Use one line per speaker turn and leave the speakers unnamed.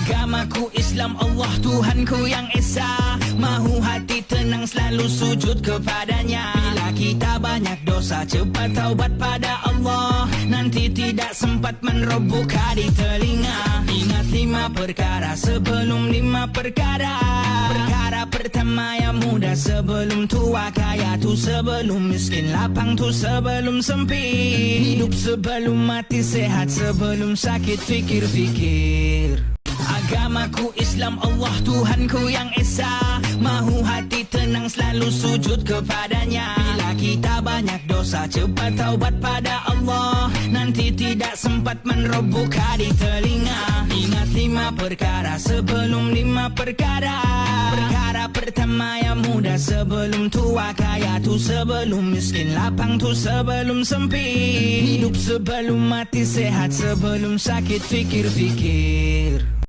Agamaku Islam, Allah Tuhanku yang Esa. Mahu hati tenang selalu sujud kepadanya. Bila kita banyak dosa cepat taubat pada Allah, nanti tidak sempat menerobohkan di telinga. Ingat 5 perkara sebelum 5 perkara. Perkara pertama yang muda sebelum tua, kaya tu sebelum miskin, lapang tu sebelum sempit. Hidup sebelum mati, sehat sebelum sakit, fikir-fikir. Agamaku Islam, Allah Tuhanku yang Esa. Mahu hati tenang selalu sujud kepadanya. Bila kita banyak dosa cepat taubat pada Allah, nanti tidak sempat menerobohkan di telinga. Ingat 5 perkara sebelum 5 perkara. Perkara pertama yang muda sebelum tua, kaya tu sebelum miskin, lapang tu sebelum sempit. Hidup sebelum mati, sehat sebelum sakit, fikir-fikir.